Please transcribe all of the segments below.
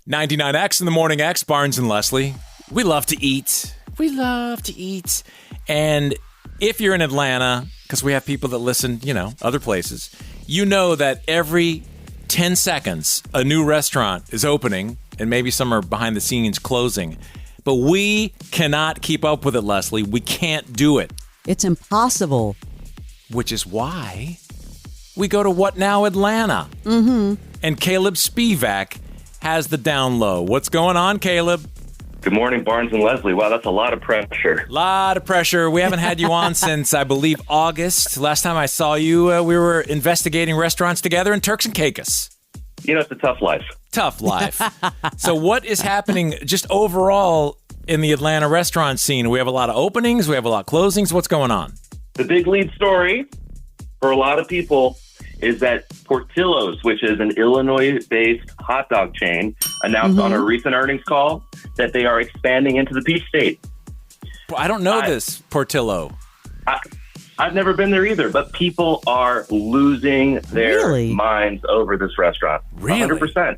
99X in the Morning X, Barnes and Leslie. We love to eat. And if you're in Atlanta, because we have people that listen, other places, you know that every 10 seconds, a new restaurant is opening, and maybe some are behind the scenes closing. But we cannot keep up with it, Leslie. We can't do it. It's impossible. Which is why we go to What Now Atlanta. Mm-hmm. And Caleb Spivak has the down low. What's going on, Caleb? Good morning, Barnes and Leslie. Wow, that's a lot of pressure. We haven't had you on since, I believe, August. Last time I saw you, we were investigating restaurants together in Turks and Caicos. It's a tough life. So what is happening just overall in the Atlanta restaurant scene? We have a lot of openings. We have a lot of closings. What's going on? The big lead story for a lot of people is that Portillo's, which is an Illinois-based hot dog chain, announced on a recent earnings call that they are expanding into the Peach State. I don't know this, Portillo. I've never been there either, but people are losing their minds over this restaurant. Really? 100%.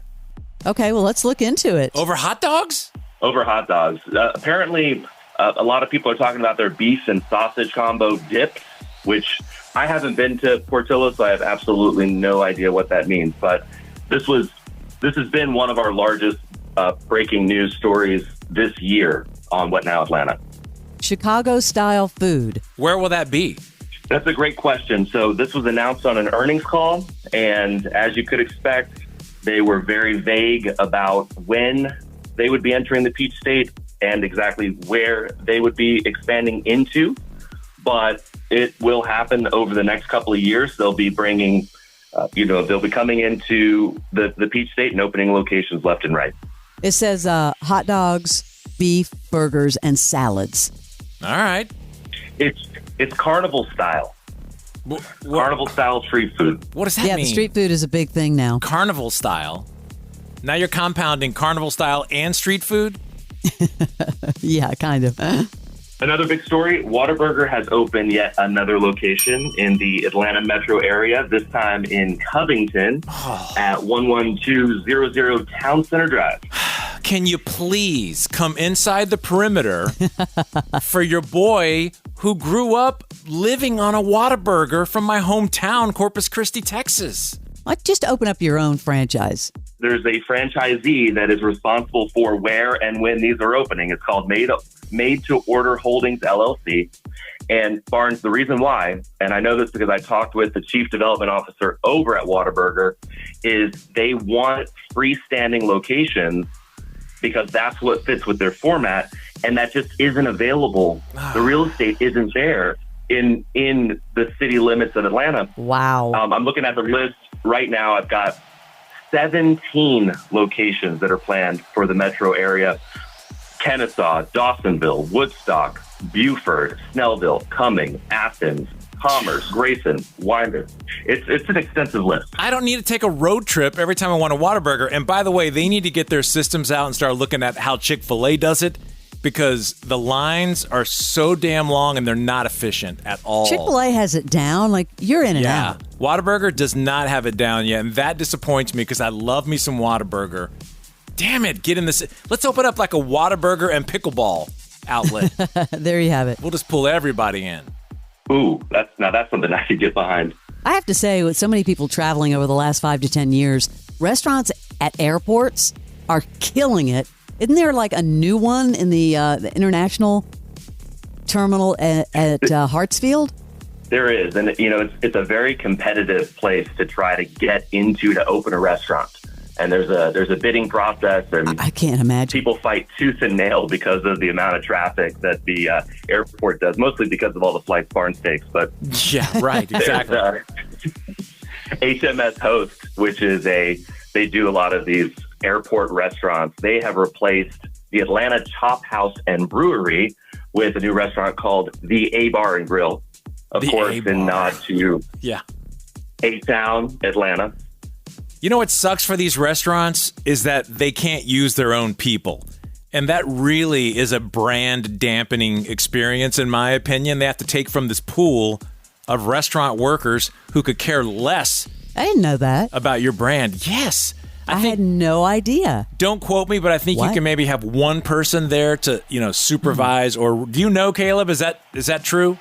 Okay, well, let's look into it. Over hot dogs? Over hot dogs. Apparently, a lot of people are talking about their beef and sausage combo dips, which I haven't been to Portillo's, so I have absolutely no idea what that means. But this has been one of our largest breaking news stories this year on What Now Atlanta. Chicago-style food. Where will that be? That's a great question. So this was announced on an earnings call, and as you could expect, they were very vague about when they would be entering the Peach State and exactly where they would be expanding into. But it will happen over the next couple of years. They'll be bringing, they'll be coming into the Peach State and opening locations left and right. It says hot dogs, beef, burgers, and salads. All right. It's carnival style. Carnival style street food. What does that mean? Yeah, the street food is a big thing now. Carnival style? Now you're compounding carnival style and street food? Yeah, kind of. Another big story, Whataburger has opened yet another location in the Atlanta metro area, this time in Covington at 11200 Town Center Drive. Can you please come inside the perimeter for your boy who grew up living on a Whataburger from my hometown, Corpus Christi, Texas? Like, just open up your own franchise. There's a franchisee that is responsible for where and when these are opening. It's called Made to Order Holdings, LLC. And Barnes, the reason why, and I know this because I talked with the chief development officer over at Whataburger, is they want freestanding locations because that's what fits with their format, and that just isn't available. The real estate isn't there in the city limits of Atlanta. Wow. I'm looking at the list right now. I've got 17 locations that are planned for the metro area. Kennesaw, Dawsonville, Woodstock, Buford, Snellville, Cumming, Athens, Commerce, Grayson, Winder. It's an extensive list. I don't need to take a road trip every time I want a Whataburger. And by the way, they need to get their systems out and start looking at how Chick-fil-A does it, because the lines are so damn long and they're not efficient at all. Chick-fil-A has it down. Like, you're in and out. Whataburger does not have it down yet, and that disappoints me because I love me some Whataburger. Damn it, get in this. Let's open up like a Whataburger and pickleball outlet. There you have it. We'll just pull everybody in. Ooh, that's something I could get behind. I have to say, with so many people traveling over the last 5 to 10 years, restaurants at airports are killing it. Isn't there like a new one in the international terminal at Hartsfield? There is, and it's a very competitive place to try to get into to open a restaurant. And there's a bidding process, and I can't imagine. People fight tooth and nail because of the amount of traffic that the airport does, mostly because of all the flights Barnes takes. But yeah, right, exactly. HMS Host, which is they do a lot of these airport restaurants. They have replaced the Atlanta Chop House and Brewery with a new restaurant called the A Bar and Grill. Of course, in nod to A-Town, Atlanta. You know what sucks for these restaurants is that they can't use their own people. And that really is a brand dampening experience, in my opinion. They have to take from this pool of restaurant workers who could care less. I didn't know that. About your brand. Yes. I had no idea. Don't quote me, but I think What? you can maybe have one person there to, supervise. Or do you know, Caleb? Is that true?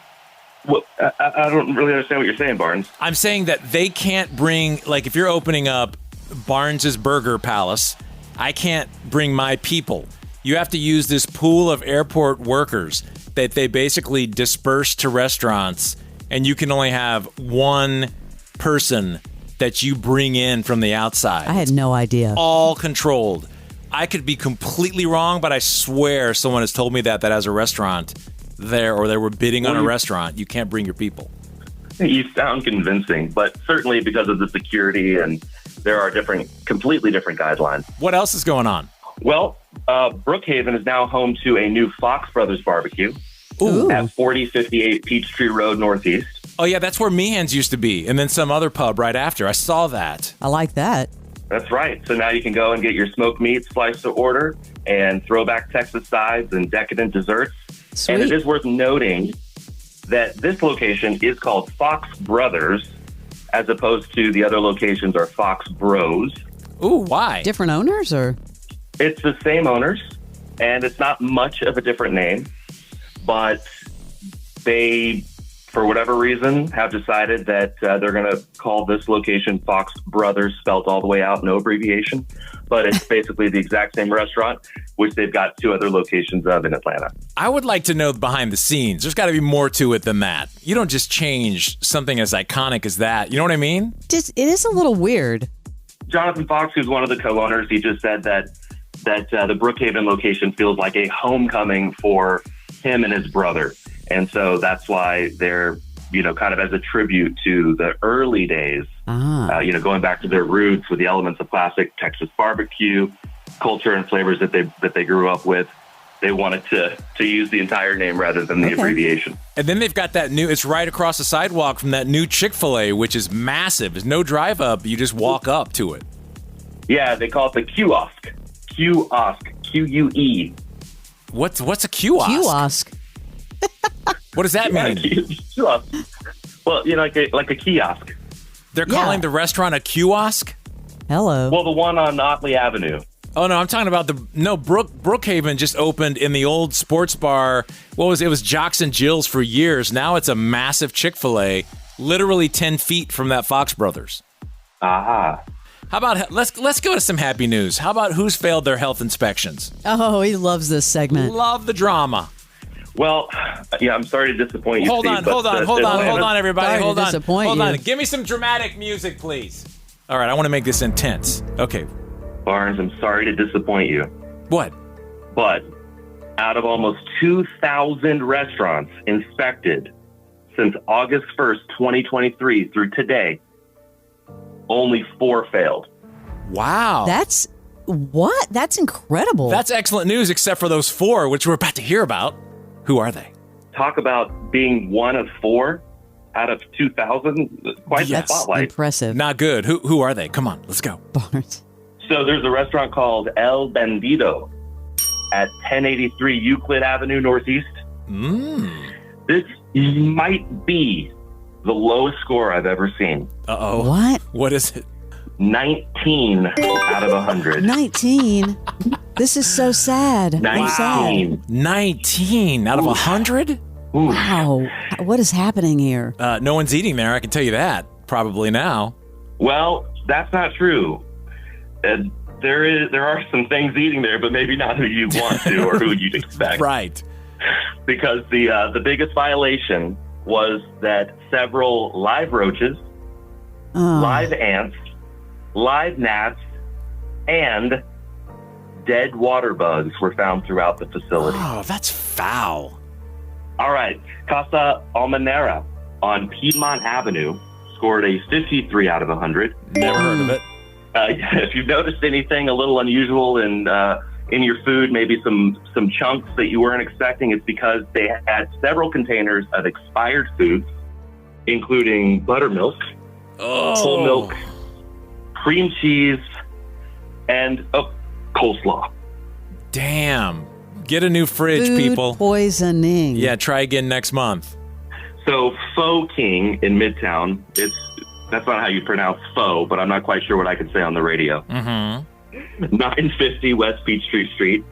Well, I don't really understand what you're saying, Barnes. I'm saying that they can't bring, like, if you're opening up Barnes's Burger Palace, I can't bring my people. You have to use this pool of airport workers that they basically disperse to restaurants, and you can only have one person that you bring in from the outside. I had no idea. All controlled. I could be completely wrong, but I swear someone has told me that has a restaurant there, or they were bidding on a restaurant. You can't bring your people. You sound convincing, but certainly because of the security, and there are completely different guidelines. What else is going on? Well, Brookhaven is now home to a new Fox Brothers barbecue at 4058 Peachtree Road Northeast. Oh, yeah, that's where Meehan's used to be, and then some other pub right after. I saw that. I like that. That's right. So now you can go and get your smoked meat sliced to order and throwback Texas sides and decadent desserts. Sweet. And it is worth noting that this location is called Fox Brothers, as opposed to the other locations are Fox Bros. Ooh, why? Different owners, or? It's the same owners, and it's not much of a different name, but they, for whatever reason, have decided that they're going to call this location Fox Brothers, spelled all the way out, no abbreviation. But it's basically the exact same restaurant, which they've got 2 other locations of in Atlanta. I would like to know behind the scenes. There's got to be more to it than that. You don't just change something as iconic as that. You know what I mean? It is a little weird. Jonathan Fox, who's one of the co-owners, he just said that the Brookhaven location feels like a homecoming for him and his brother. And so that's why they're, kind of as a tribute to the early days, going back to their roots with the elements of classic Texas barbecue, culture and flavors that they grew up with. They wanted to use the entire name rather than the abbreviation. And then they've got that new, it's right across the sidewalk from that new Chick-fil-A, which is massive. There's no drive up. You just walk up to it. Yeah, they call it the kiosk. Kiosk. Q-U-E. What's a kiosk? Kiosk. What does that mean? Kiosk. Well, like a kiosk. They're calling the restaurant a kiosk? Hello. Well, the one on Otley Avenue. Oh, no, I'm talking about Brookhaven just opened in the old sports bar. It was Jocks and Jill's for years. Now it's a massive Chick-fil-A, literally 10 feet from that Fox Brothers. Aha. How about, let's go to some happy news. How about who's failed their health inspections? Oh, he loves this segment. Love the drama. Well, yeah, I'm sorry to disappoint you, Hold on, everybody. Sorry to Hold on. disappoint Hold you. on. Give me some dramatic music, please. All right, I want to make this intense. Okay. Barnes, I'm sorry to disappoint you. What? But out of almost 2,000 restaurants inspected since August 1st, 2023 through today, only 4 failed. Wow. That's incredible. That's excellent news, except for those 4, which we're about to hear about. Who are they? Talk about being one of 4 out of 2,000. Quite the spotlight. Impressive. Not good. Who are they? Come on, let's go. Barnes. So there's a restaurant called El Bandido at 1083 Euclid Avenue Northeast. This might be the lowest score I've ever seen. Uh-oh. What? What is it? 19 out of 100. 19? This is so sad. 19. 19 out of 100? Wow. What is happening here? No one's eating there, I can tell you that. Probably now. Well, that's not true. There are some things eating there, but maybe not who you want to or who you'd expect. Right. Because the biggest violation was that several live roaches, live ants, live gnats, and dead water bugs were found throughout the facility. Oh, that's foul. All right. Casa Almanera on Piedmont Avenue scored a 53 out of 100. Never heard of it. If you've noticed anything a little unusual in your food, maybe some chunks that you weren't expecting, it's because they had several containers of expired foods, including buttermilk, whole milk, cream cheese, and coleslaw. Damn. Get a new fridge, Food people. poisoning. Yeah, try again next month. So Pho King in Midtown, it's That's not how you pronounce pho, but I'm not quite sure what I can say on the radio. 950 West Peachtree Street.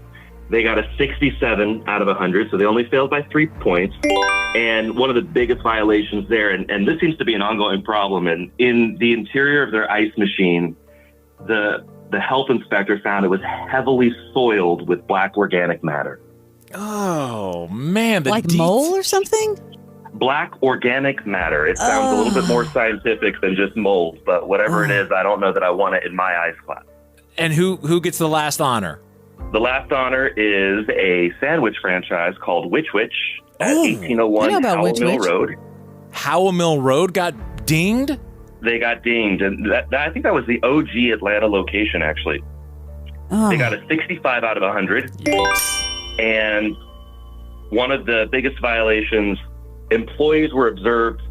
They got a 67 out of 100, so they only failed by 3 points. And one of the biggest violations there, and this seems to be an ongoing problem, and in the interior of their ice machine, the health inspector found it was heavily soiled with black organic matter. Oh, man. Like mold or something? Black organic matter. It sounds a little bit more scientific than just mold, but whatever it is, I don't know that I want it in my ice class. And who gets the last honor? The last honor is a sandwich franchise called Witch Witch at 1801 Howell Mill Road. Howell Mill Road got dinged? They got dinged, and I think that was the OG Atlanta location, actually. They got a 65 out of 100. Yikes. And one of the biggest violations, employees were observed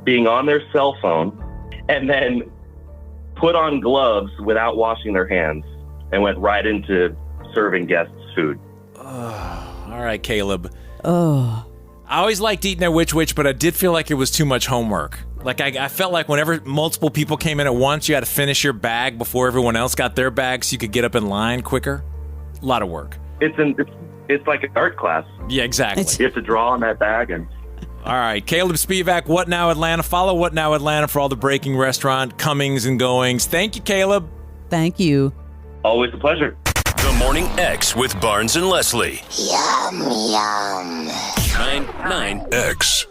being on their cell phone and then put on gloves without washing their hands and went right into serving guests food. All right, Caleb. Oh. I always liked eating at Witch Witch, but I did feel like it was too much homework. Like, I felt like whenever multiple people came in at once, you had to finish your bag before everyone else got their bag so you could get up in line quicker. A lot of work. It's like an art class. Yeah, exactly. You have to draw on that bag. And all right, Caleb Spivak, What Now Atlanta. Follow What Now Atlanta for all the breaking restaurant comings and goings. Thank you, Caleb. Thank you. Always a pleasure. The Morning X with Barnes and Leslie. Yum, yum. 99X.